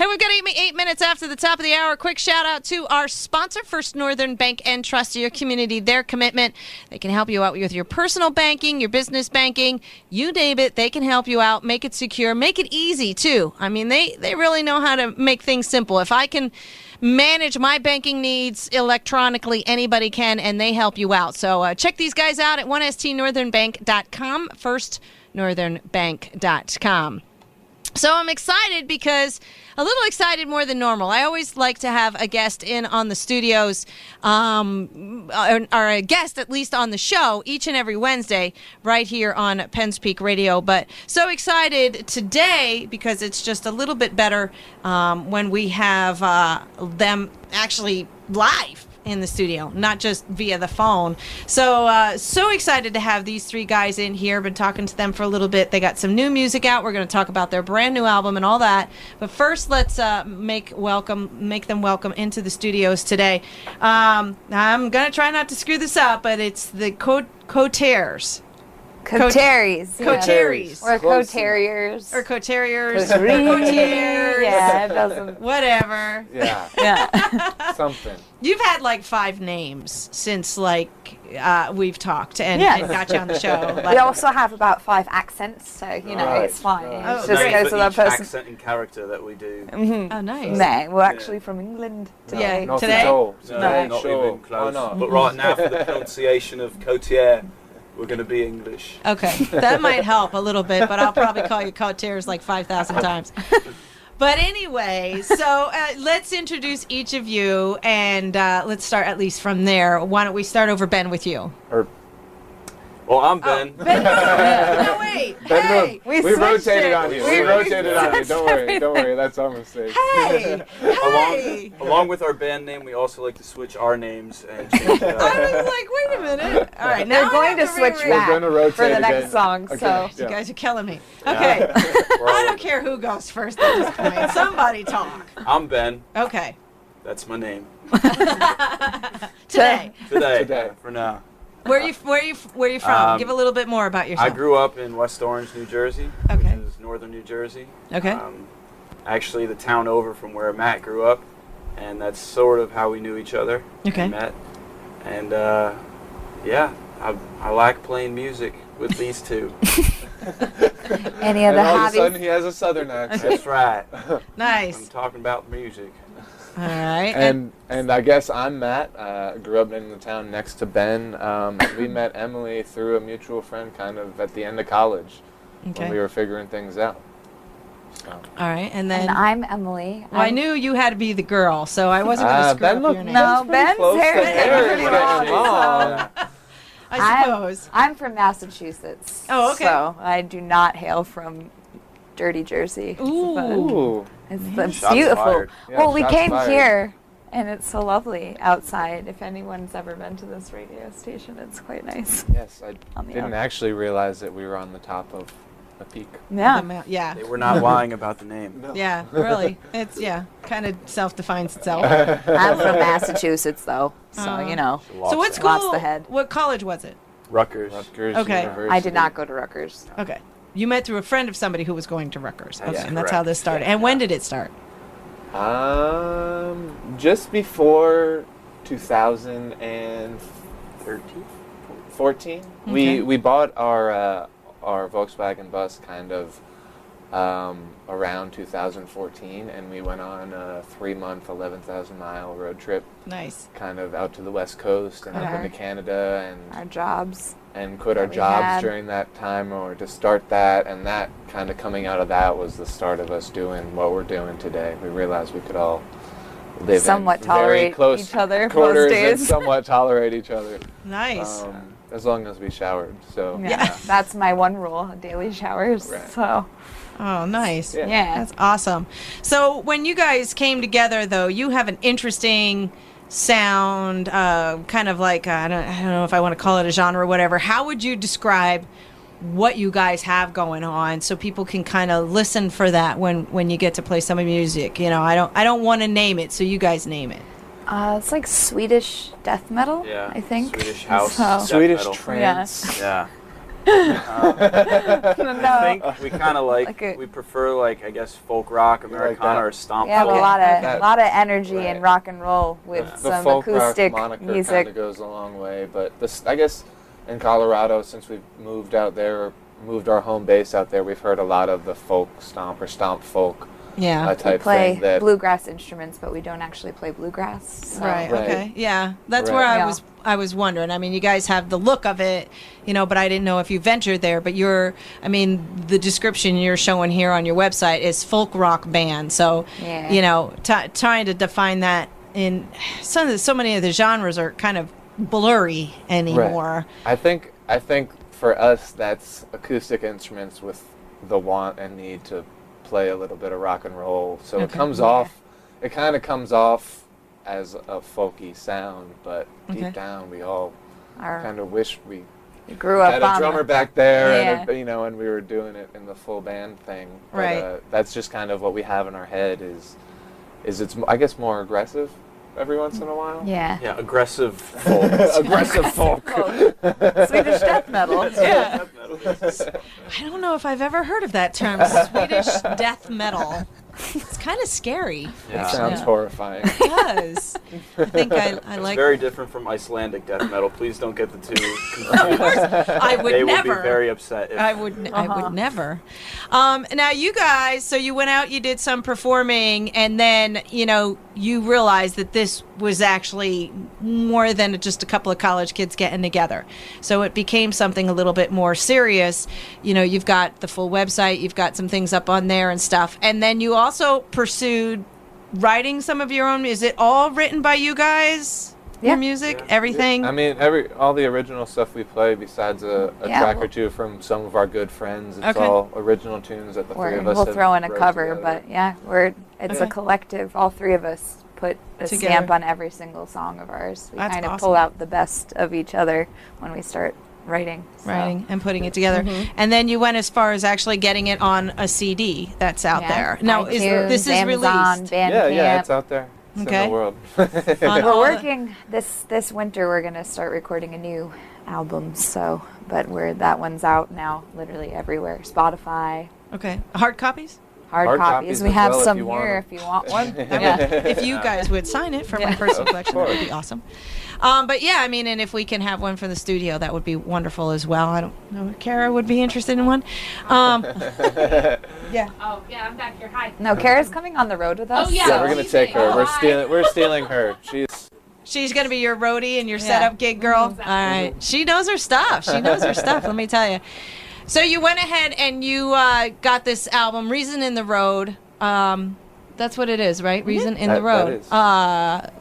Hey, we've got 8 minutes after the top of the hour. Quick shout out to our sponsor, First Northern Bank and Trust, your community, their commitment. They can help you out with your personal banking, your business banking, you name it. They can help you out, make it secure, make it easy too. I mean, they really know how to make things simple. If I can manage my banking needs electronically, anybody can, and they help you out. So check these guys out at 1stnorthernbank.com, firstnorthernbank.com. So I'm excited because a little excited more than normal. I always like to have a guest in on the studios, or a guest at least on the show each and every Wednesday right here on Penn's Peak Radio. But so excited today because it's just a little bit better when we have them actually live in the studio, not just via the phone. So so excited to have these three guys in here. Been talking to them for a little bit. They got some new music out. We're going to talk about their brand new album and all that. But first, let's make them welcome into the studios today. I'm going to try not to screw this up, but it's the Coteries. Coteries. Coteries. Or Co-Terriers. Or Co-Terriers. Coteries. Yeah, it doesn't. Whatever. Yeah. Yeah. Something. You've had like 5 names since we've talked and got you on the show. We also have about 5 accents, so it's fine. Right. It just goes with our person. Accent and character that we do. Oh, nice. No, we're actually from England today. Yeah, Not today? at all. No, No. not Sure. even close. Why not? But right now, for the pronunciation of Cotier, we're going to be English. Okay, that might help a little bit, but I'll probably call you Coteries like 5,000 times. But anyway, so let's introduce each of you, and let's start at least from there. Why don't we start over, Ben, with you? Well, I'm Ben. Ben, no, wait. Hey, We We switched rotated it. on you. We We rotated on you. switched Don't worry. That's our mistake. hey. Along with our band name, we also like to switch our names and change it I up. was like, wait a minute. All right, now They're I going have to switch reread. back We're gonna rotate for the next again. song. Okay. So You guys are killing me. Yeah. Okay. We're all I don't over. care who goes first at this point. Somebody talk. I'm Ben. Okay. That's my name. Today. Today. For now. Where you from? Give a little bit more about yourself. I grew up in West Orange, New Jersey, Okay. which is northern New Jersey. Okay. Actually, the town over from where Matt grew up, and that's sort of how we knew each other. Okay. And met. And I like playing music with these two. any And other all of a hobbies? sudden, he has a southern accent. That's right. I'm Nice. talking about music. All right. And I guess I'm Matt. Grew up in the town next to Ben. We met Emily through a mutual friend kind of at the end of college Okay. when we were figuring things out. So. All right. And then And I'm Emily. well, I knew you had to be the girl, so I wasn't going to screw Ben up looked your name. No, Ben's close hair to is hair. pretty It's long. getting long. I suppose. I'm from Massachusetts. Oh, okay. So I do not hail from dirty Jersey. Ooh. Ooh. It's Shots beautiful. fired. Yeah, Well, we shots came fired. here, and it's so lovely outside. If anyone's ever been to this radio station, it's quite nice. Yes, I On the didn't up. actually realize that we were on the top of a peak. Yeah. Yeah. They were not lying about the name. No. Yeah, really. It's, kind of self-defines itself. I'm from Massachusetts, though, so Oh. you know. So what Lost school, the head. what college was it? Rutgers. Rutgers Okay. University. I did not go to Rutgers. Okay. You met through a friend of somebody who was going to Rutgers. Okay, That's and that's how correct. this started. Yeah. And when did it start? Just before 2014. Okay. We bought our Volkswagen bus kind of around 2014, and we went on a 3-month, 11,000-mile road trip, Nice. kind of out to the West Coast and up Okay. into Canada, Our jobs. and quit our that we jobs had. during that time, or to start that, and that kind of coming out of that was the start of us doing what we're doing today. We realized we could all live Somewhat in very tolerate close each other quarters most and days. somewhat tolerate each other. Nice. As long as we showered. So Yeah. That's my one rule, daily showers. Right. So, Oh, nice. Yeah. yeah. That's awesome. So when you guys came together, though, you have an interesting sound, kind of like, I don't know if I want to call it a genre or whatever. How would you describe what you guys have going on so people can kind of listen for that when you get to play some music? You know, I don't want to name it, so you guys name it. It's like Swedish death metal, Yeah. I think. Swedish house. So, Death Swedish metal. trance. Yeah. I think we kind of we prefer I guess folk rock, Americana, or stomp We have folk. a lot of energy in rock and roll with the some folk acoustic rock moniker music. kind of goes a long way, but I guess in Colorado, since we've moved out there, moved our home base out there, we've heard a lot of the folk stomp or stomp folk type We play thing. That bluegrass instruments, but we don't actually play bluegrass. So. Right. Right. Okay. Yeah. That's Right. where Yeah. I was wondering. I mean, you guys have the look of it, but I didn't know if you ventured there. But the description you're showing here on your website is folk rock band. So, Yeah. trying to define that in so many of the genres are kind of blurry anymore. Right. I think for us, that's acoustic instruments with the want and need to play a little bit of rock and roll. So it comes off, it kind of comes off as a folky sound, but deep down we all kind of wish we grew up had a on drummer back there, Yeah. and we were doing it in the full band thing. But, Right. that's just kind of what we have in our head is it's, I guess, more aggressive every once in a while. Yeah. Yeah, aggressive folk. Aggressive folk. Swedish death metal. Yeah. I don't know if I've ever heard of that term, Swedish death metal. It's kind of scary. Yeah. It sounds horrifying. It does. I think I It's like. very different from Icelandic death metal. Please don't get the two confused. I would They never. would be very upset. If, I would never. Now you guys, so you went out, you did some performing, and then you realized that this was actually more than just a couple of college kids getting together. So it became something a little bit more serious. You've got the full website, you've got some things up on there and stuff, and then you also pursued writing some of your own. Is it all written by you guys? Yeah. Your music, everything. I mean, all the original stuff we play, besides a track or two from some of our good friends, it's all original tunes that the three of us We'll have throw in a wrote cover, together. but yeah, it's a collective. All three of us put a Together. stamp on every single song of ours. We That's kind of awesome. pull out the best of each other when we start writing. So. Writing and putting it together, and then you went as far as actually getting it on a CD that's out there. Now, iTunes, this is Amazon, released? Bandcamp. Yeah, it's out there. It's in the world. On We're all working this winter. We're gonna start recording a new album. But that one's out now, literally everywhere. Spotify, Okay, hard copies. hard copies. We as have well if some you want here them. if you want one. If you guys would sign it for my personal collection, that would be awesome. But yeah, I mean, and if we can have one for the studio, that would be wonderful as well. I don't know if Kara would be interested in one. Yeah. Oh, yeah, I'm back here. Hi. No, Kara's coming on the road with us. Oh, yeah. Yeah, we're gonna take her. Oh, hi. We're stealing her. She's going to be your roadie and your setup gig girl. Exactly. All right. She knows her stuff. She knows her stuff, let me tell you. So you went ahead and you got this album, Reason in the Road. That's what it is, right? Reason in the That Road. is.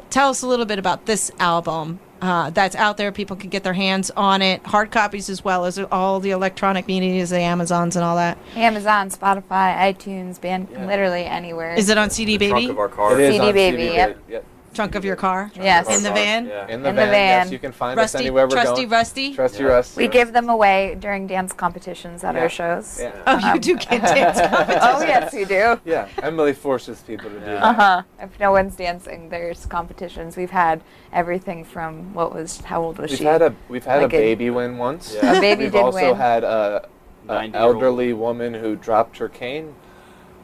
Tell us a little bit about this album. That's out there. People can get their hands on it. Hard copies as well as all the electronic medias, the Amazons and all that. Amazon, Spotify, iTunes, literally anywhere. Is it on CD the trunk Baby? of our car. It is CD on Baby, CD yep. Yep. Trunk of your car? Yes. In the van? Yeah. In the In the van. van. Yes, you can find us Rusty, anywhere we're Trusty going. Rusty? Trusty Yeah. Rusty. We give them away during dance competitions at Yeah. our shows. Yeah. Oh, you do get dance competitions. Oh, yes, we do. Yeah, Emily forces people to do that. Uh-huh. If no one's dancing, there's competitions. We've had everything from how old was We've she? had a Like a- baby win once. Yeah. A baby We've did also win. had a 90-year-old. elderly woman who dropped her cane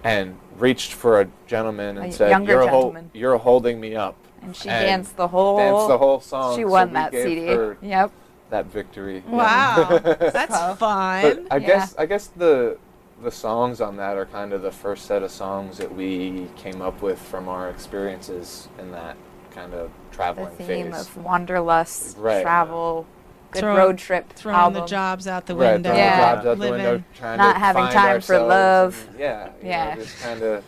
and reached for a gentleman and A said, younger gentleman. "You're holding me up." And she and danced the whole song. She so won we that gave CD. her Yep. that victory. Wow. That's But fun. I Yeah. guess the songs on that are kind of the first set of songs that we came up with from our experiences in that kind of The traveling theme phase. of wanderlust, Right. travel, good Throwing- road trip Throwing album. the jobs out the Right, window. throwing Yeah. the jobs out the living. window, trying Not to having find time for ourselves love. and, yeah, Yeah. just kind of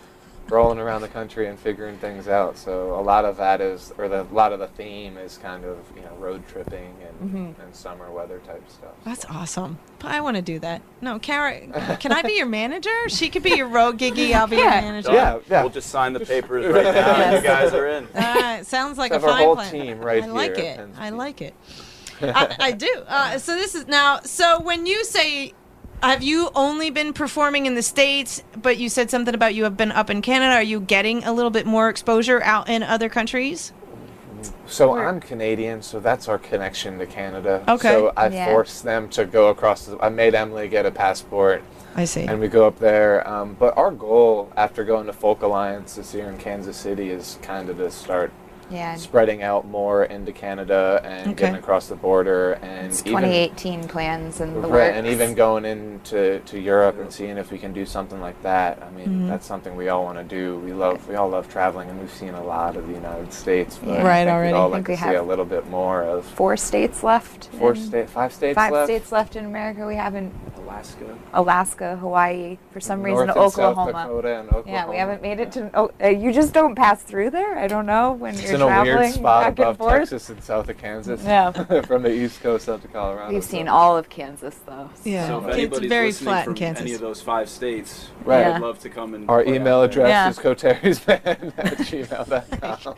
rolling around the country and figuring things out. So a lot of that is, a lot of the theme is kind of road tripping and summer weather type stuff. That's awesome. But I want to do that. No, Kara, can I be your manager? She could be your road giggy. I'll be your manager. Yeah, yeah. We'll just sign the papers right now and you guys are in. All right, sounds like a Have our fine whole plan. team right I like here it. at Penn I State. like it. I do. So this is now. So when you say, have you only been performing in the States? But you said something about you have been up in Canada. Are you getting a little bit more exposure out in other countries? So I'm Canadian, so that's our connection to Canada. Okay. So I Yeah. forced them to go across. I made Emily get a passport, I see. and we go up there. But our goal after going to Folk Alliance this year in Kansas City is kind of to start Yeah. spreading out more into Canada and Okay. getting across the border, and It's even 2018 plans and the right, works. and even going into Europe and seeing if we can do something like that. I mean, Mm-hmm. that's something we all want to do. We all love traveling, and we've seen a lot of the United States. But Yeah. Right, I think already. We'd all I like think to we see a have little bit more of 4 states left. in- 5 states 5 left. states left in America. We haven't Alaska. Alaska, Hawaii, for some reason North and South Oklahoma. Dakota and Oklahoma. Yeah, we haven't made it to. Oh, you just don't pass through there. I don't know when It's you're in a traveling weird spot back and above forth. Texas and south of Kansas. Yeah. From the East Coast up to Colorado. We've so- seen all of Kansas though. Yeah. So if It's anybody's very listening flat in from Kansas. any of those 5 states, Right. Yeah. I'd love to come and Our play email out there. address Yeah. is coteriesband@gmail.com.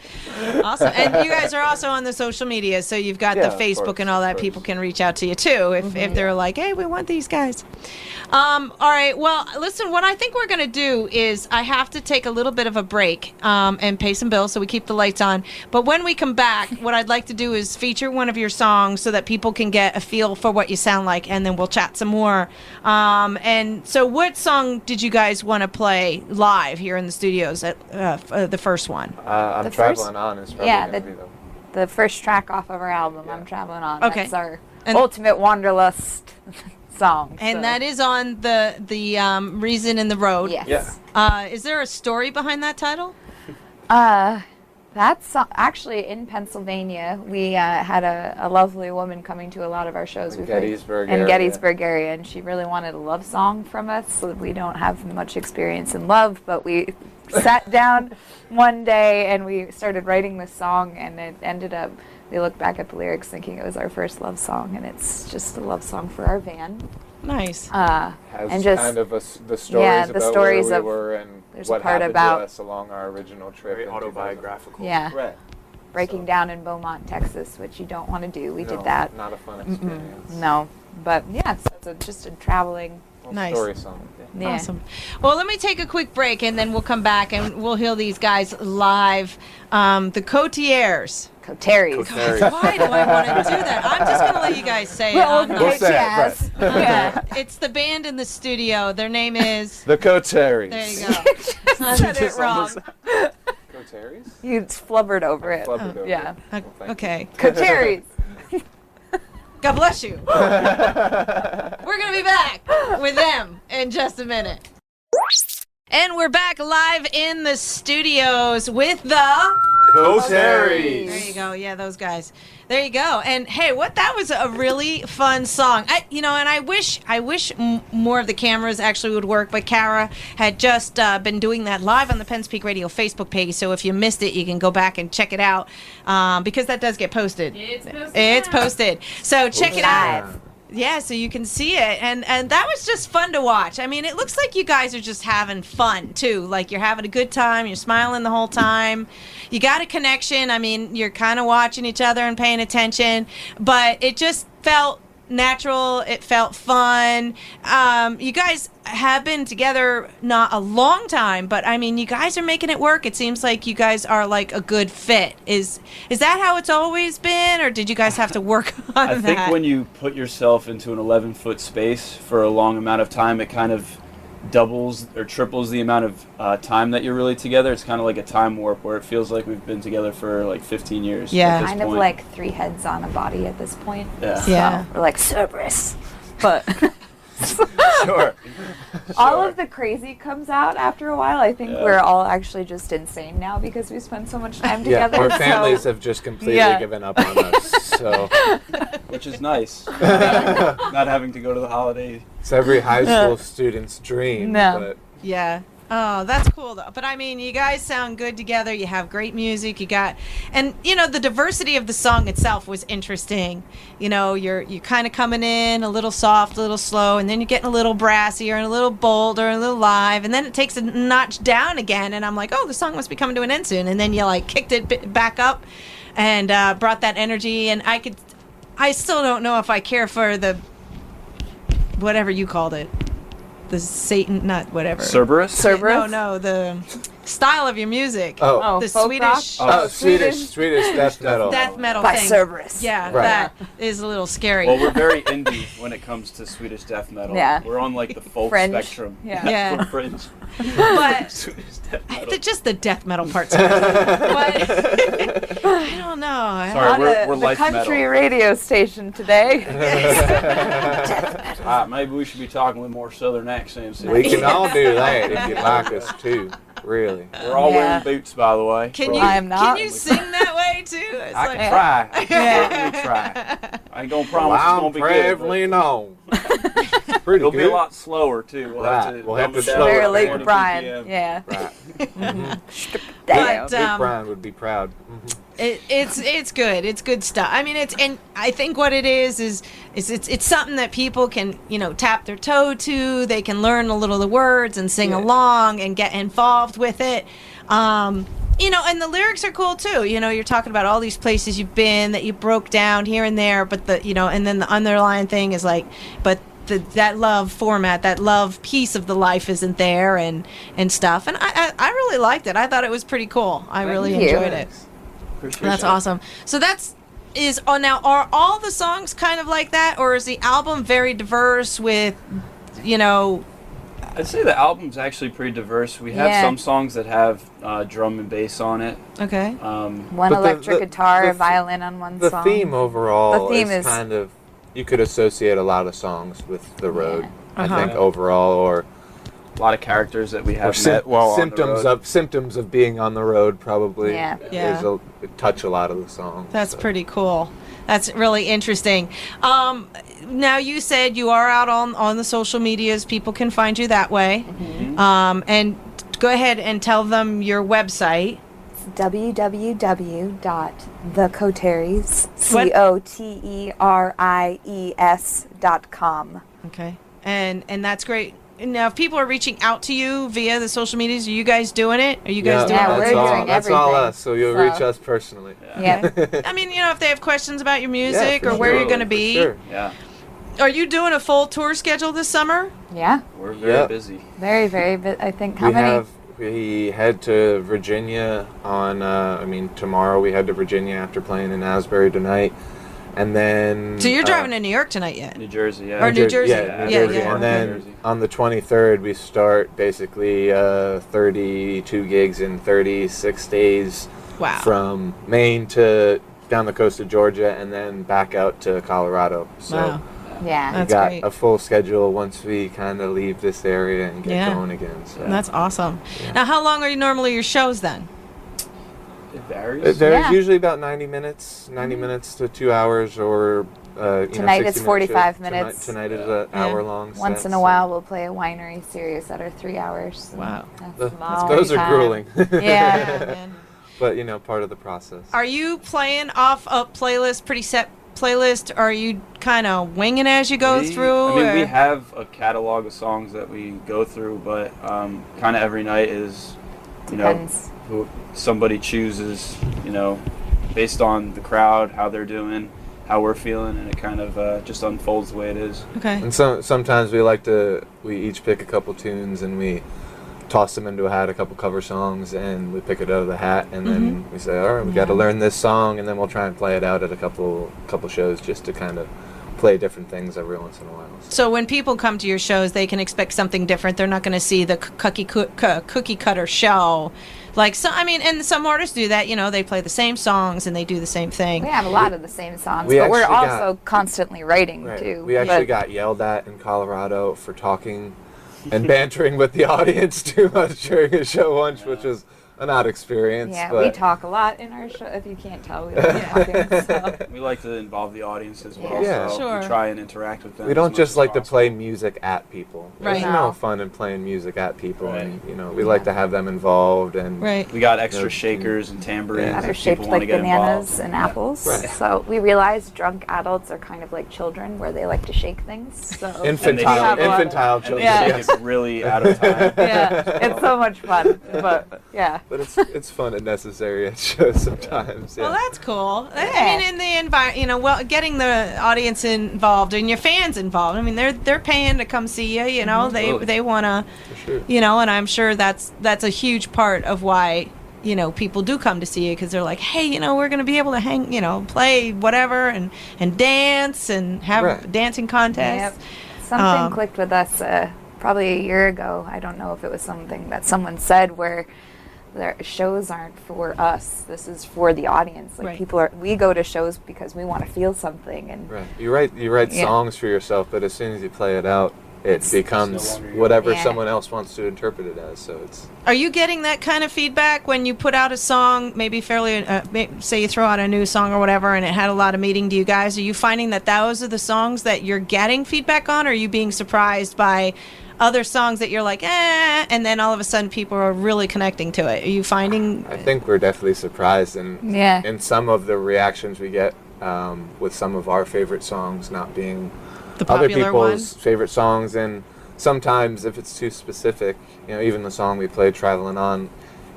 Awesome. And you guys are also on the social media, so you've got Yeah, the of Facebook course, and all of that. course. People can reach out to you too if they're like, hey, we want these guys. All right. Well, listen, what I think we're going to do is I have to take a little bit of a break and pay some bills so we keep the lights on. But when we come back, what I'd like to do is feature one of your songs so that people can get a feel for what you sound like, and then we'll chat some more. And so what song did you guys want to play live here in the studios at the first one? I'm The traveling first- on. Is probably yeah, gonna the- be the The first track off of our album, Yeah. I'm Traveling On. Okay. That's our And- ultimate wanderlust song. And so. that is on the Reason in the Road. Yes. Yeah. Is there a story behind that title? That's actually in Pennsylvania. We had a lovely woman coming to a lot of our shows. In We played Gettysburg in area. Gettysburg area, and she really wanted a love song from us. So we don't have much experience in love, but we sat down one day and we started writing this song, and it ended up. We looked back at the lyrics thinking it was our first love song, and it's just a love song for our van. Nice. Has and just kind of the stories yeah, the about stories where of- we were and there's a what part happened about- to us along our original trip. Very in 2000. autobiographical. yeah, Right. breaking So- down in Beaumont, Texas, which you don't want to do. We No, did that. Not a fun experience. No, but yeah, so it's just a traveling. Well, Nice. story song. Yeah. Yeah. Awesome. Well, let me take a quick break, and then we'll come back and we'll hear these guys live. The Coteries. Coteries. Coteries. Why do I want to do that? I'm just going to let you guys say it. Well, I'm not- We'll say it, jazz. Yeah. It's the band in the studio. Their name is. The Coteries. There you go. I said it wrong. Coteries? You flubbered over it. Flubbered over. Yeah. Well, thank you. Okay. Coteries. God bless you. We're going to be back with them in just a minute. And we're back live in the studios with the. Coteries. There you go. Yeah, those guys. There you go. And hey, that was a really fun song. And I wish more of the cameras actually would work. But Kara had just been doing that live on the Penn Peak Radio Facebook page. So if you missed it, you can go back and check it out because that does get posted. It's posted. So check it out. Live. Yeah, so you can see it, and that was just fun to watch. I mean, it looks like you guys are just having fun too. Like you're having a good time, you're smiling the whole time. You got a connection. I mean, you're kind of watching each other and paying attention, but it just felt natural. It felt fun. You guys have been together not a long time, but I mean, you guys are making it work. It seems like you guys are like a good fit. Is that how it's always been, or did you guys have to work on I that? think when you put yourself into an 11-foot space for a long amount of time, it kind of doubles or triples the amount of time that you're really together. It's kind of like a time warp where it feels like we've been together for like 15 years. Yeah. at this Kind of point. like 3 heads on a body at this point. Yeah. So, Yeah. we're like Cerberus. But Sure. all of the crazy comes out after a while. I think Yeah. we're all actually just insane now because we spend so much time Yeah, together. our families so have just completely Yeah. given up on us. So Which is nice. Not having to go to the holiday. it's every high school student's dream. No. But Yeah. Oh, that's cool though. But I mean, you guys sound good together. You have great music. And the diversity of the song itself was interesting. You're kind of coming in a little soft, a little slow, and then you're getting a little brassier and a little bolder and a little live, and then it takes a notch down again. And I'm like, oh, the song must be coming to an end soon. And then you like kicked it back up and brought that energy. And I still don't know if I care for the whatever you called it. the Satan, not whatever. Cerberus? Cerberus? No, the style of your music. Oh. The folk rock? Swedish Swedish death metal. death metal By thing. Cerberus. Yeah, Right. that is a little scary. Well, we're very indie when it comes to Swedish death metal. Yeah. We're on like the folk Fringe. spectrum. Yeah. Yeah. We're fringe. But Swedish death metal. just the death metal parts. But I don't know. Sorry, On we're the life country metal. radio station today. Maybe we should be talking with more southern accents. We can all do that if you like us too. Really. We're all Yeah. wearing boots, by the way. Can We're you all- I am not. can you sing that way too? It's I like- can try. I can certainly try. I ain't gonna promise it's I'm gonna be good. traveling on. Pretty It'll good. be a lot slower too. Right. We'll have dumb to it down slow Very it to late 40 Brian. BPM. Yeah. Right. Damn. But, Big Brian would be proud. It's good. It's good stuff. I mean, and I think what it is it's something that people can tap their toe to. They can learn a little of the words and sing along and get involved with it. And the lyrics are cool too. You're talking about all these places you've been that you broke down here and there, but and then the underlying thing is like, but that love format, that love piece of the life isn't there and stuff. And I really liked it. I thought it was pretty cool. I really you. enjoyed it. Appreciate That's that. awesome. So now are all the songs kind of like that, or is the album very diverse with, I'd say the album's actually pretty diverse. We have Yeah. some songs that have drum and bass on it. okay. One But the- electric the- guitar, the- violin on one The song. theme overall The theme is is- kind of, you could associate a lot of songs with the road. I Uh-huh. think overall, or A lot of characters that we have sym- met while on the symptoms road. of being on the road probably. Yeah. Yeah. Is touch a lot of the songs. That's so. pretty cool. That's really interesting. Now you said you are out on the social medias. People can find you that way. And go ahead and tell them your website. It's www.thecoteries, What? COTERIES.com. Okay. And that's great. Now, if people are reaching out to you via the social medias, are you guys doing it? Are you guys doing Yeah, all we're the that's doing all, that's all everything. us. So you'll So- reach us personally. Yeah. I mean, if they have questions about your music Yeah, or for where sure, you're going to for be. sure. Yeah, Are you doing a full tour schedule this summer? Yeah. we're very Yep. busy. Very, very, I think, how many? We head to Virginia on, tomorrow we head to Virginia after playing in Asbury tonight. And then... So you're driving to New York tonight yet? New Jersey, yeah. Or New Jersey. Yeah, New Yeah, Jersey. yeah. And then New Jersey. on the 23rd, we start basically 32 gigs in 36 days Wow. from Maine to down the coast of Georgia and then back out to Colorado. So Wow. Yeah. we That's got great. a full schedule once we kind of leave this area and get Yeah. going again. So. That's awesome. Yeah. Now, how long are normally your shows then? It varies. It varies Yeah. usually about 90 minutes to 2 hours, or Tonight it's 45 minutes. Tonight is an Yeah. hour long. Once set, in a so while, we'll play a winery series that are 3 hours. Wow. That's those are time. grueling. Yeah. Man. But part of the process. Are you playing off a playlist, pretty set playlist? Or are you kind of winging as you go through? I mean, or- we have a catalog of songs that we go through, but kind of every night is, Depends. who somebody chooses, based on the crowd, how they're doing, how we're feeling, and it kind of just unfolds the way it is. Okay. And sometimes we each pick a couple tunes and we toss them into a hat, a couple cover songs, and we pick it out of the hat, and then we say, all right, we got to learn this song, and then we'll try and play it out at a couple shows just to kind of play different things every once in a while. So when people come to your shows, they can expect something different. They're not going to see the cookie cutter show. Like, so, I mean, and some artists do that. They play the same songs and they do the same thing. We have a lot of the same songs, We but we're actually also constantly writing Right. too. We actually But- got yelled at in Colorado for talking and bantering with the audience too much during a show once, which was an odd experience. Yeah, but we talk a lot in our show. If you can't tell, we like talking. So. We like to involve the audience as well, Yeah. so Sure. we try and interact with them. We as don't much just as like to possible. play music at people. Right. There's No. no fun in playing music at people, Right. and we like to have them involved. And Right. We got extra Yeah. shakers and tambourines Yeah. That are if shaped people want to like get bananas involved. and apples. Right. So we realize drunk adults are kind of like children, where they like to shake things. So infantile, we have a lot of- infantile And children. they Yeah. shake it really out of time. Yeah, it's so much fun. But yeah, But it's fun and necessary at shows sometimes. Yeah. Well, that's cool. I mean, in the environment, well, getting the audience involved and your fans involved. I mean, they're paying to come see you. You know, they want to, sure. You know, and I'm sure that's a huge part of why, you know, people do come to see you, because they're like, hey, you know, we're going to be able to hang, you know, play whatever and dance and have dancing contests. Yep. Something clicked with us probably a year ago. I don't know if it was something that someone said where their shows aren't for us. This is for the audience. Like we go to shows because we want to feel something. And you write songs for yourself, but as soon as you play it out, it becomes whatever someone else wants to interpret it as. So it's. Are you getting that kind of feedback when you put out a song, maybe fairly, say you throw out a new song or whatever, and it had a lot of meaning to you guys? Are you finding that those are the songs that you're getting feedback on, or are you being surprised by other songs that you're like, and then all of a sudden people are really connecting to it? Are you finding? I think we're definitely surprised, and in some of the reactions we get with some of our favorite songs not being the other popular people's one? Favorite songs, and sometimes if it's too specific, you know, even the song we played, Traveling On,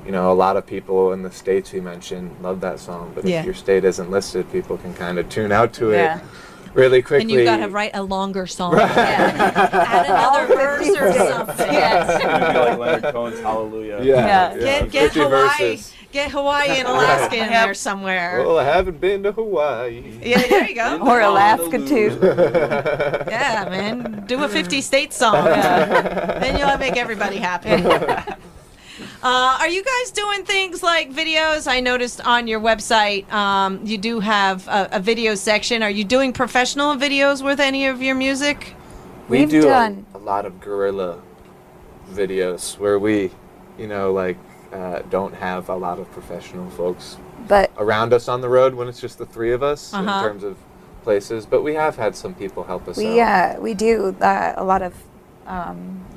you know, a lot of people in the states we mentioned love that song, but if your state isn't listed, people can kind of tune out to it really quickly. And you've got to write a longer song. Add another verse or something. It's gonna be like Leonard Cohen's Hallelujah. Get Hawaii. Get Hawaii and Alaska in there somewhere. Well, I haven't been to Hawaii. Yeah, there you go. Or Alaska too. Yeah, man. Do a 50-state song. Then you'll make everybody happy. Are you guys doing things like videos? I noticed on your website you do have a video section. Are you doing professional videos with any of your music? We do a lot of guerrilla videos where we, you know, like don't have a lot of professional folks around us on the road when it's just the three of us in terms of places. But we have had some people help us out. Yeah, we do a lot of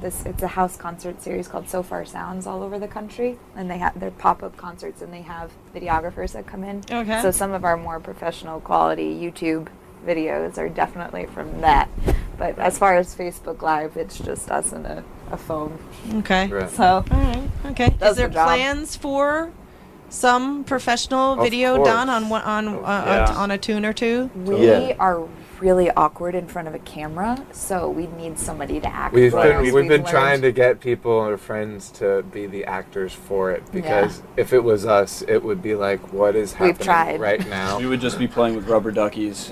it's a house concert series called So Far Sounds all over the country, and they're pop-up concerts, and they have videographers that come in. Okay. So some of our more professional quality YouTube videos are definitely from that. But as far as Facebook Live, it's just us and a phone. Okay. Right. So All right. Okay. Is there the job. plans for some professional video done on a tune or two? We are really awkward in front of a camera, so we need somebody to act. We've been trying to get people or friends to be the actors for it, because if it was us, it would be like, what is happening right now? We would just be playing with rubber duckies.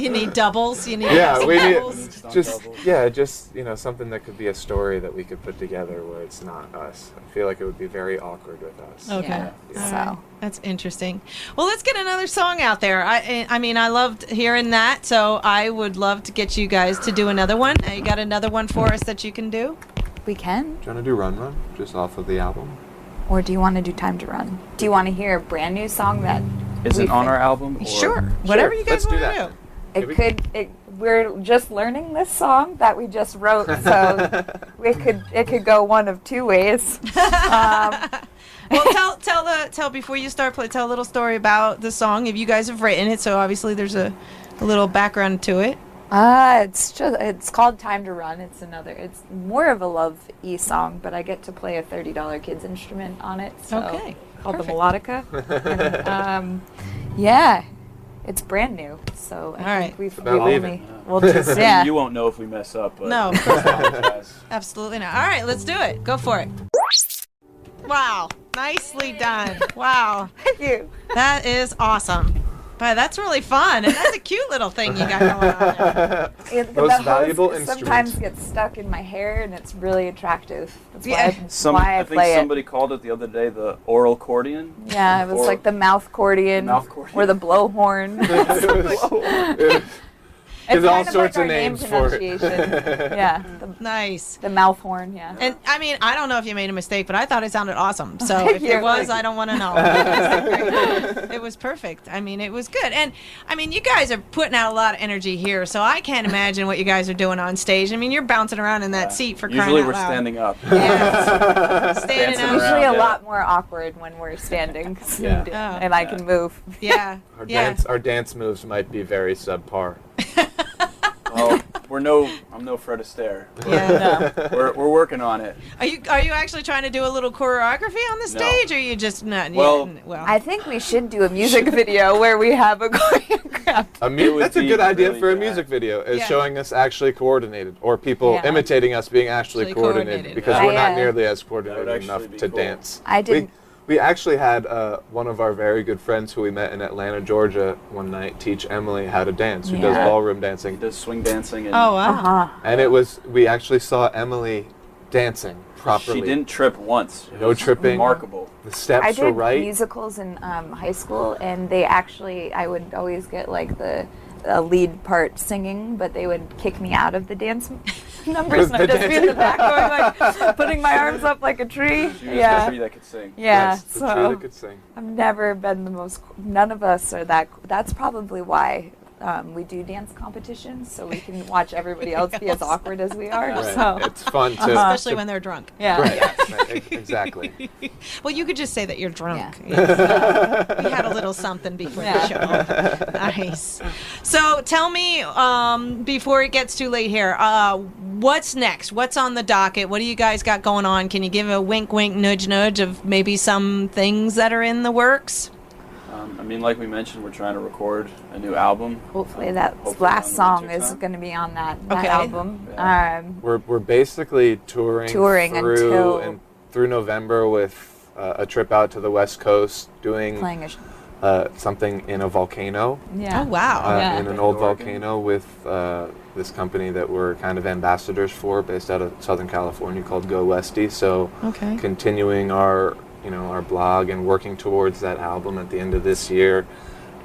You need doubles. You need we doubles. need just you know, something that could be a story that we could put together where it's not us. I feel like it would be very awkward with us. Okay. Yeah. So that's interesting. Well, let's get another song out there. I mean, I loved hearing that, so I would love to get you guys to do another one. You got another one for us that you can do? We can. Do you want to do Run Run, just off of the album? Or do you want to do Time to Run? Do you want to hear a brand new song that is it on our album? Or? Sure. Whatever you guys want to do. We're just learning this song that we just wrote, so it could go one of two ways. Well, tell before you start play. Tell a little story about the song if you guys have written it. So obviously there's a little background to it. It's called Time to Run. It's more of a love-y song, but I get to play a $30 kids instrument on it. So called the melodica. And, it's brand new. So I think we'll just You won't know if we mess up. But no, absolutely not. All right, let's do it. Go for it. Wow, nicely done. Wow. Thank you. That is awesome. But that's really fun, and that's a cute little thing you got going on there. Most valuable instrument. Sometimes gets stuck in my hair, and it's really attractive. That's why I think somebody called it the other day the oral accordion. Yeah, it was like the mouth accordion, or the blowhorn. There's all sorts of names for it. Yeah. Nice. The mouth horn, yeah. And I mean, I don't know if you made a mistake, but I thought it sounded awesome. So if it was, I don't want to know. It was perfect. I mean, it was good. And I mean, you guys are putting out a lot of energy here, so I can't imagine what you guys are doing on stage. I mean, you're bouncing around in that seat for crying out loud. Usually we're standing up. Yeah. Standing up. It's usually a lot more awkward when we're standing. And I can move. Yeah. Our dance moves might be very subpar. Well, I'm no Fred Astaire. Yeah. We're working on it. Are you actually trying to do a little choreography on the stage, or are you just not? Well, I think we should do a music video where we have a choreograph. That's a good idea really for a bad. music video, is Yeah. showing us actually coordinated, or people Yeah. imitating us being actually Actually coordinated, coordinated. because Yeah. we're not Yeah. nearly as That coordinated would enough actually be to cool. dance. I didn't. We actually had one of our very good friends who we met in Atlanta, Georgia, one night teach Emily how to dance, who does Yeah. ballroom He dancing. does swing dancing. And Oh wow. Uh-huh. And we actually saw Emily dancing properly. She didn't trip once. It No was tripping. Remarkable. The steps I were did right. musicals in high school, and I would always get like the lead part singing, but they would kick me out of the dance numbers, and I'd just be in the back going like, putting my arms up like a tree. She was Yeah. the tree that could sing. Yeah, That's the tree so that could sing. I've never been the most. None of us are that. That's probably why we do dance competitions, so we can watch everybody else be as awkward as we are. Right. So It's fun to. Especially when they're drunk. yeah. Right. Exactly. Well, you could just say that you're drunk. Yeah. We had a little something before the Yeah. show. Nice. So tell me, before it gets too late here, what's next? What's on the docket? What do you guys got going on? Can you give a wink, wink, nudge, nudge of maybe some things that are in the works? I mean, like we mentioned, we're trying to record a new album. Hopefully that Hopefully last on song winter is time. going to be on that Okay. album. Yeah. We're basically touring until- through November with a trip out to the West Coast, doing Playing something in a volcano, yeah. Oh, wow. Yeah. in an old Oregon. volcano with this company that we're kind of ambassadors for, based out of Southern California, called Go Westy. So Okay. continuing our blog and working towards that album at the end of this year,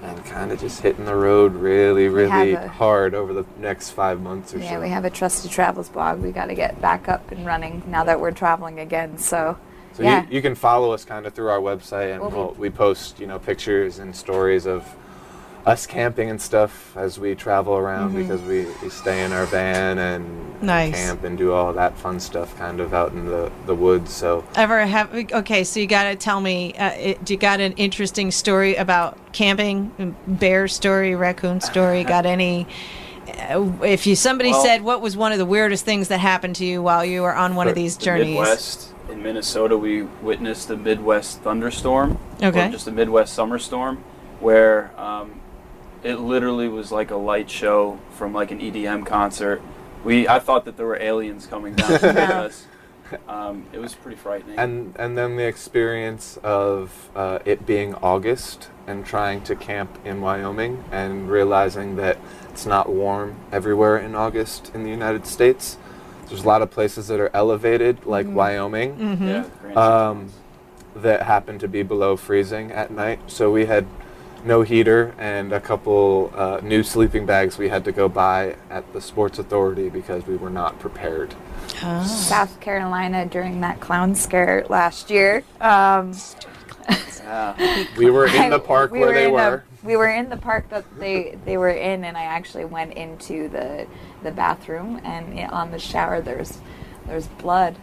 and kind of just hitting the road really, really have a- hard over the next 5 months or Yeah, so. we have a Trusted Travels blog. We got to get back up and running now that we're traveling again. So, So yeah. you can follow us kind of through our website, and We'll be- we post pictures and stories of us camping and stuff as we travel around, because we stay in our van and Nice. camp and do all that fun stuff kind of out in the woods. So Okay, so you got to tell me, do you got an interesting story about camping? Bear story, raccoon story? Got any? If somebody Well- said, what was one of the weirdest things that happened to you while you were on one of these The journeys? Midwest, in Minnesota, we witnessed a Midwest thunderstorm. Okay. Or just a Midwest summer storm, where it literally was like a light show from like an EDM concert. I thought that there were aliens coming down to meet us. It was pretty frightening. and then the experience of it being August and trying to camp in Wyoming and realizing that it's not warm everywhere in August in the United States. There's a lot of places that are elevated, like Wyoming, Yeah, the Grand um, that happen to be below freezing at night. So we had no heater and a couple new sleeping bags we had to go buy at the Sports Authority because we were not prepared. South Carolina during that clown scare last year. Yeah. We were in the park where they in were. we were in the park that they were in, and I actually went into the bathroom, and on the shower there's blood.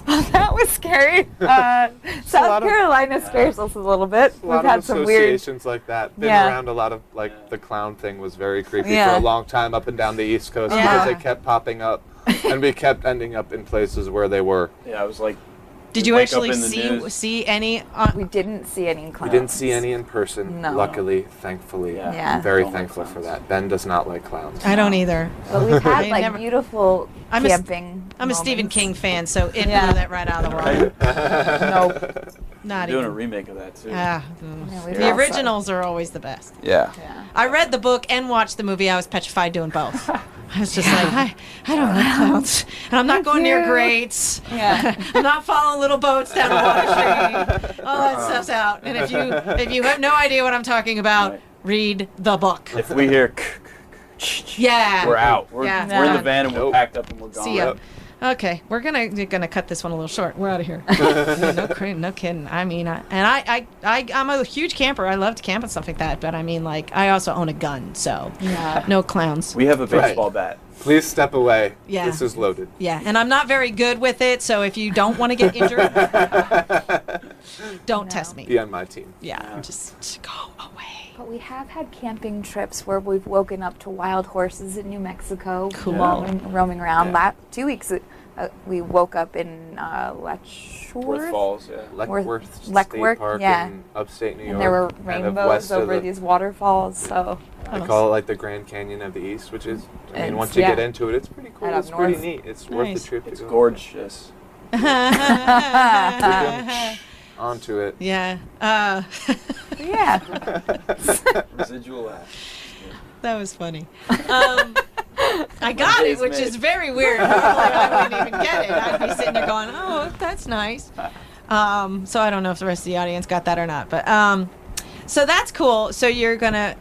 That was scary. lot South of- Carolina scares us a little bit. A lot We've had of some weird. associations like that. Been Yeah. around a lot of, like, the clown thing was very creepy Yeah. for a long time up and down the East Coast Yeah. because they kept popping up, and we kept ending up in places where they were. Yeah, I was like, Did we you wake actually up in the news. see any? We didn't see any We clowns. didn't see any in person, No. luckily, thankfully. Yeah. Yeah. I'm very Don't like thankful for clowns. that. Ben does not like clowns. I don't either. But we've had I like never- beautiful I'm a- camping. I'm a Stephen moments. King fan, so it Yeah. blew that right out of the water. Nope. Not doing a even. remake of that too. Ah, Yeah, we've the also- originals are always the best. Yeah. Yeah. I read the book and watched the movie. I was petrified doing both. I was just like, I don't like clowns, and I'm not going near you. grates. Yeah. I'm not following little boats down a water stream. All that stuff's out. And if you have no idea what I'm talking about, Right. read the book. If we hear, Yeah. we're out. We're Yeah. in the van and we're Nope. packed up and we're gone. See ya. Yep. Okay, we're gonna cut this one a little short. We're out of here. No kidding. I mean, I'm a huge camper. I love to camp and stuff like that. But I mean, like, I also own a gun, so Yeah. no clowns. We have a Right. baseball bat. Please step away. Yeah. This is loaded. Yeah, and I'm not very good with it. So if you don't want to get injured, Don't No. test me. Be on my team. Yeah, just go away. But we have had camping trips where we've woken up to wild horses in New Mexico, Cool. roaming around. Yeah. 2 weeks, we woke up in Worth Letchworth, Falls, yeah. Leckworth State Leckworth, Park yeah. in upstate New York. and there were kind of rainbows west of over the- these waterfalls. So I call it like the Grand Canyon of the East, which is, I mean, And, once you yeah. get into it, it's pretty cool. And up It's pretty north. neat. It's worth Nice. the trip It's to go. gorgeous. Onto it. Yeah. yeah, Residual ash. That was funny. I got it, Days which made. is very weird. Normally I wouldn't even get it. I'd be sitting there going, "Oh, that's nice." So I don't know if the rest of the audience got that or not, but so that's cool. So you're gonna,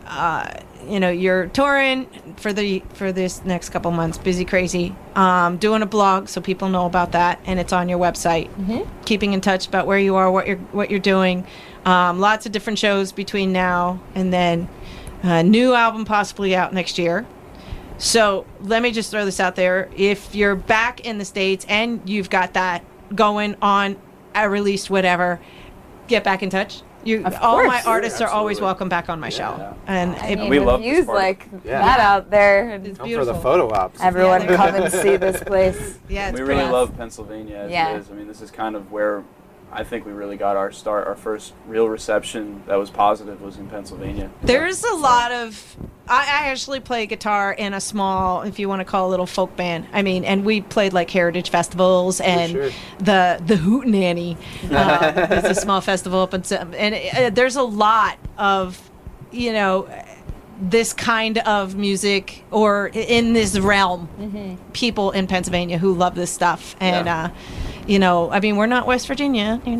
you're touring for this next couple months, busy, crazy, doing a blog so people know about that, and it's on your website. Keeping in touch about where you are, what you're doing. Lots of different shows between now and then. New album possibly out next year. So let me just throw this out there. If you're back in the States and you've got that going on, released whatever, get back in touch. All my course. artists are always Absolutely. welcome back on my show. Yeah. And I it- mean, we the love this views part. like Yeah. that out there. And It's Come for the beautiful. photo ops. everyone Yeah. come and see this place. yeah, it's We really pretty- love Pennsylvania as Yeah. it is. I mean, this is kind of where I think we really got our start. Our first real reception that was positive was in Pennsylvania. There's a lot of. I actually play guitar in a small, if you want to call it, a little folk band. I mean, and we played like heritage festivals and sure. the Hootenanny. It's a small festival up in and there's a lot of, this kind of music or in this realm, people in Pennsylvania who love this stuff. And, I mean, we're not West Virginia, but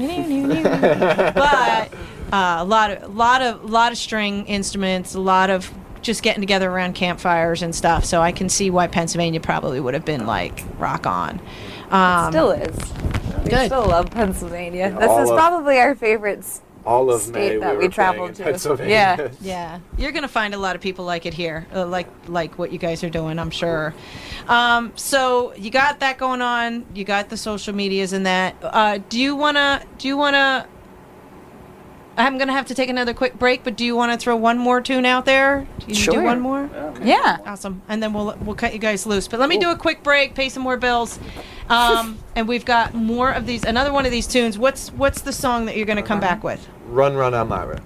a lot of string instruments, a lot of just getting together around campfires and stuff. So I can see why Pennsylvania probably would have been like rock on. Still is. We Good. still love Pennsylvania. Yeah, This all is of- probably our favorite All of state May that we we were traveled playing in to. Pennsylvania. Yeah, you're gonna find a lot of people like it here, like what you guys are doing, I'm sure. So you got that going on. You got the social medias and that. Do you wanna? I'm gonna have to take another quick break, but do you want to throw one more tune out there? Do you do Sure. one more? Yeah. Awesome. And then we'll cut you guys loose. But let me do a quick break, pay some more bills. And we've got more of these. Another one of these tunes. What's the song that you're going to come back with? Run, Run, Elmira.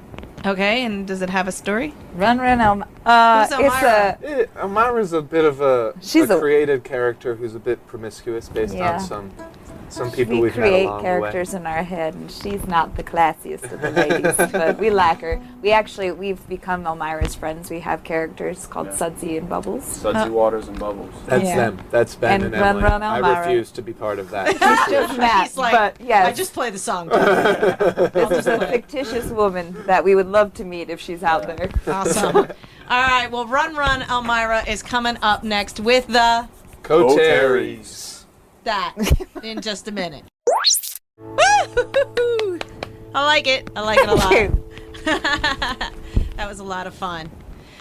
Okay, and does it have a story? Run, Elmira. Who's It's a Elmira's a bit of a She's a- created character who's a bit promiscuous based Yeah. on some people we we've met create along characters in our head, and she's not the classiest of the ladies, but we like her. We've become Elmira's friends. We have characters called Yeah. Sudsy and Bubbles. Sudsy Waters and Bubbles. the way. That's Yeah. them. That's Ben And and, Run, Emily. Run, I Elmira. refuse to be part of that. Just Matt, He's like, but yes, I just play the song. this is a fictitious woman that we would love to meet if she's out there. Awesome. All right, well, Run, Run, Elmira is coming up next with the Coteries. that in just a minute. Woo-hoo-hoo-hoo. I like it. I like it a lot. That was a lot of fun.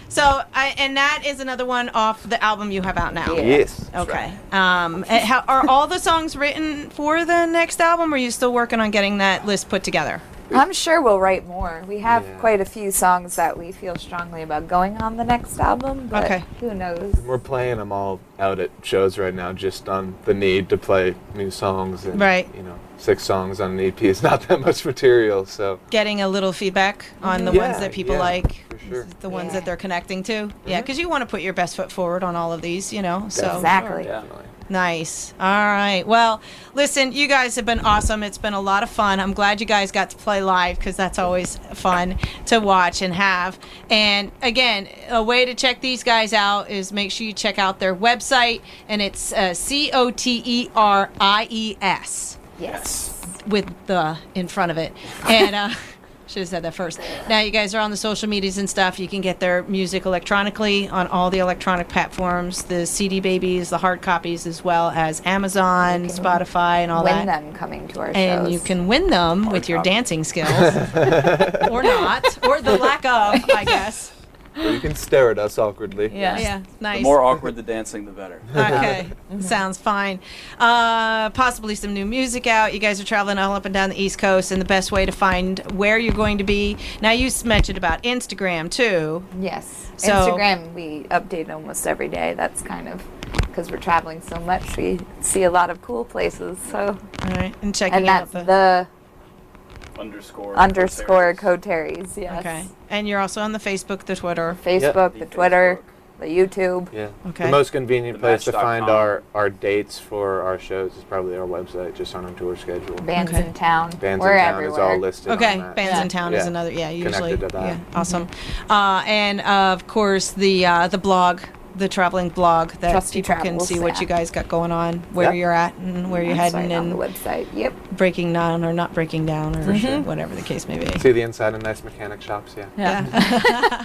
So, and that is another one off the album you have out now. Yeah. Yes. Okay. And are all the songs written for the next album, or are you still working on getting that list put together? I'm sure we'll write more. We have Yeah. quite a few songs that we feel strongly about going on the next album, but Okay. who knows? We're playing them all out at shows right now, just on the need to play new songs. And, Right. 6 songs on an EP is not that much material, so Getting a little feedback on the Yeah, ones that people yeah, like, for sure. the ones Yeah. that they're connecting to. Yeah, because you want to put your best foot forward on all of these, So Exactly. Yeah. definitely. Nice. All right. Well, listen, you guys have been awesome. It's been a lot of fun. I'm glad you guys got to play live because that's always fun to watch and have. And again, a way to check these guys out is make sure you check out their website, and it's Coteries Yes. with the in front of it. And should have said that first. Now you guys are on the social medias and stuff. You can get their music electronically on all the electronic platforms, the CD babies, the hard copies, as well as Amazon, You can Spotify, and all Win that. them coming to our And shows. you can win them with your copy. dancing skills, or not, or the lack of, I guess. Or you can stare at us awkwardly. Yeah, nice. The more awkward the dancing, the better. Okay, sounds fine. Possibly some new music out. You guys are traveling all up and down the East Coast, and the best way to find where you're going to be. Now, you mentioned about Instagram, too. Yes. So- Instagram, we update almost every day. That's kind of because we're traveling so much. We see a lot of cool places. So, All right, and checking and out that's the... __ Coteries. Yes. Okay, and you're also on the Facebook, the Twitter. Facebook, Yep. the Twitter, the YouTube. Yeah. Okay. The most convenient The place to find match.com. our dates for our shows is probably our website, just on our tour schedule. Bands Okay. in town. Bands We're in Town everywhere. is all listed Okay, on that. Bands Yeah. in Town is Yeah. another, usually. Connected to that. Yeah, awesome. And of course, the blog, the traveling blog that Trusty people can Travels, see what yeah. you guys got going on, where Yep. you're at, and where you're That's heading, right on the and website. Yep. breaking down or not breaking down, or whatever the case may be. See the inside of nice mechanic shops, yeah. Yeah.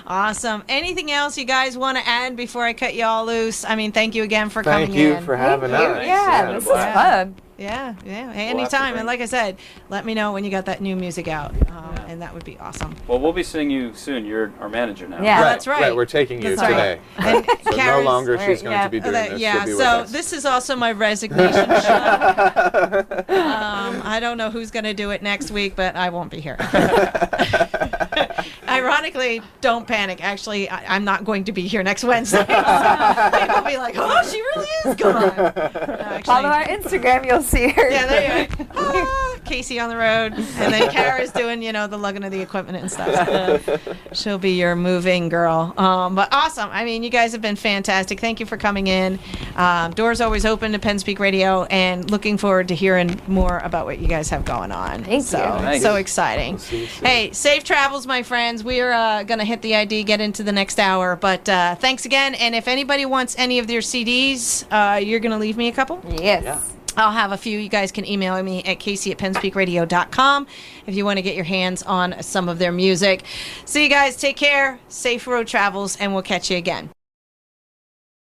Awesome. Anything else you guys want to add before I cut you all loose? I mean, thank you again for Thank coming you in. for having Thank you. us. Yeah, Yeah. this is Yeah. fun. Yeah, Hey, We'll have to anytime. And bring- like I said, let me know when you got that new music out, and that would be awesome. Well, we'll be seeing you soon. You're our manager now. Yeah. That's right. We're taking you That's right. today. And So no Kara's- longer Right, she's going yeah. to be doing this. yeah, She'll be so with us. this is also my resignation show. I don't know who's going to do it next week, but I won't be here. Ironically, don't panic. Actually, I'm not going to be here next Wednesday. So people will be like, oh, she really is gone. No, actually, Follow our Instagram, you'll see her. yeah, there you go. Ah, Casey on the road. And then Kara's doing, the lugging of the equipment and stuff. So she'll be your moving girl. But awesome. I mean, you guys have been fantastic. Thank you for coming in. Doors always open to Penn Speak Radio, and looking forward to hering more about what you guys have going on. Thank so, you. Thanks. So exciting. We'll see you soon. Hey, safe travels, my friends. We are going to hit the ID, get into the next hour. But thanks again. And if anybody wants any of their CDs, you're going to leave me a couple? Yes. Yeah. I'll have a few. You guys can email me at casey@pennspeakradio.com if you want to get your hands on some of their music. So you guys take care, safe road travels, and we'll catch you again.